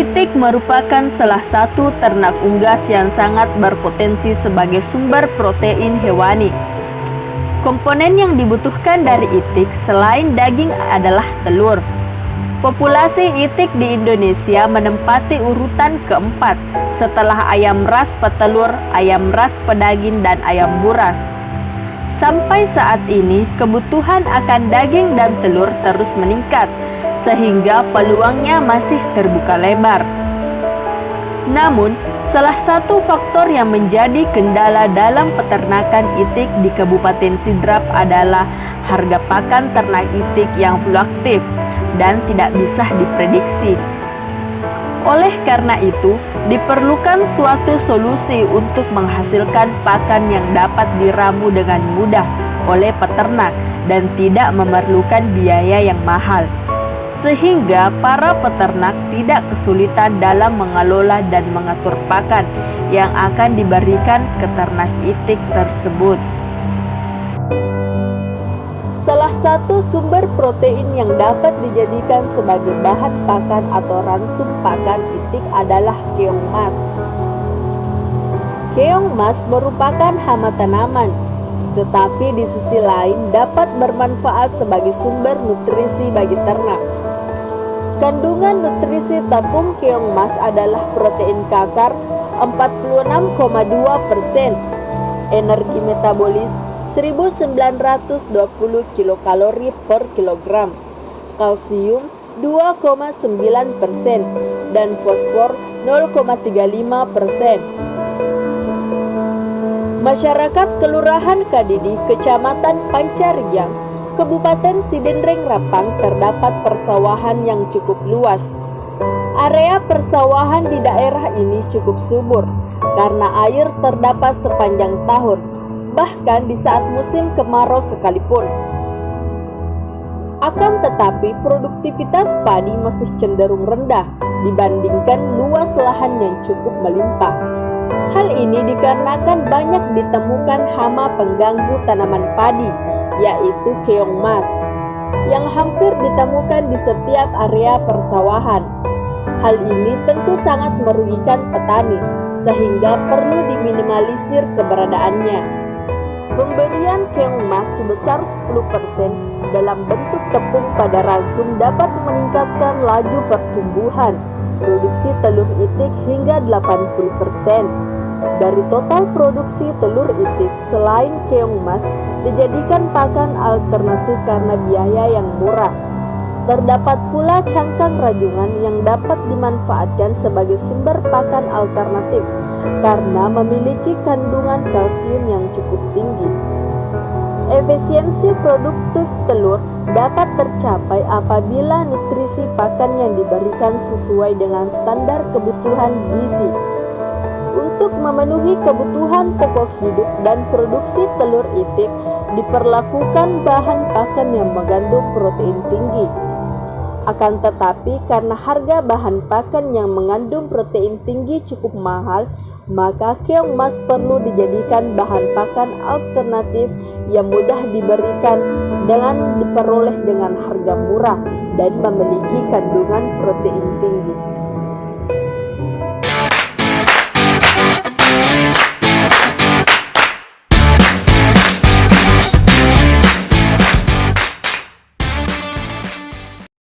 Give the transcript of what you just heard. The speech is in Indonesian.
Itik merupakan salah satu ternak unggas yang sangat berpotensi sebagai sumber protein hewani. Komponen yang dibutuhkan dari itik selain daging adalah telur. Populasi itik di Indonesia menempati urutan keempat setelah ayam ras petelur, ayam ras pedaging, dan ayam buras. Sampai saat ini, kebutuhan akan daging dan telur terus meningkat, sehingga peluangnya masih terbuka lebar. Namun, salah satu faktor yang menjadi kendala dalam peternakan itik di Kabupaten Sidrap adalah harga pakan ternak itik yang fluktuatif dan tidak bisa diprediksi. Oleh karena itu, diperlukan suatu solusi untuk menghasilkan pakan yang dapat diramu dengan mudah oleh peternak dan tidak memerlukan biaya yang mahal, sehingga para peternak tidak kesulitan dalam mengelola dan mengatur pakan yang akan diberikan ke ternak itik tersebut. Salah satu sumber protein yang dapat dijadikan sebagai bahan pakan atau ransum pakan itik adalah keong mas. Keong mas merupakan hama tanaman, tetapi di sisi lain dapat bermanfaat sebagai sumber nutrisi bagi ternak. Kandungan nutrisi tepung keong mas adalah protein kasar 46,2%, energi metabolis 1920 kilokalori per kilogram, kalsium 2,9%, dan fosfor 0,35%. Masyarakat Kelurahan Kadidi, Kecamatan Pancariang, Kabupaten Sidendreng Rapang terdapat persawahan yang cukup luas. Area persawahan di daerah ini cukup subur karena air terdapat sepanjang tahun, bahkan di saat musim kemarau sekalipun. Akan tetapi produktivitas padi masih cenderung rendah dibandingkan luas lahan yang cukup melimpah. Hal ini dikarenakan banyak ditemukan hama pengganggu tanaman padi, yaitu keong mas, yang hampir ditemukan di setiap area persawahan. Hal ini tentu sangat merugikan petani, sehingga perlu diminimalisir keberadaannya. Pemberian keong mas sebesar 10% dalam bentuk tepung pada ransum dapat meningkatkan laju pertumbuhan produksi telur itik hingga 80%. Dari total produksi telur itik, selain keong mas dijadikan pakan alternatif karena biaya yang murah. Terdapat pula cangkang rajungan yang dapat dimanfaatkan sebagai sumber pakan alternatif karena memiliki kandungan kalsium yang cukup tinggi. Efisiensi produktif telur dapat tercapai apabila nutrisi pakan yang diberikan sesuai dengan standar kebutuhan gizi. Untuk memenuhi kebutuhan pokok hidup dan produksi telur itik, diperlakukan bahan pakan yang mengandung protein tinggi. Akan tetapi karena harga bahan pakan yang mengandung protein tinggi cukup mahal, maka keong mas perlu dijadikan bahan pakan alternatif yang mudah diberikan dengan diperoleh dengan harga murah dan memiliki kandungan protein tinggi.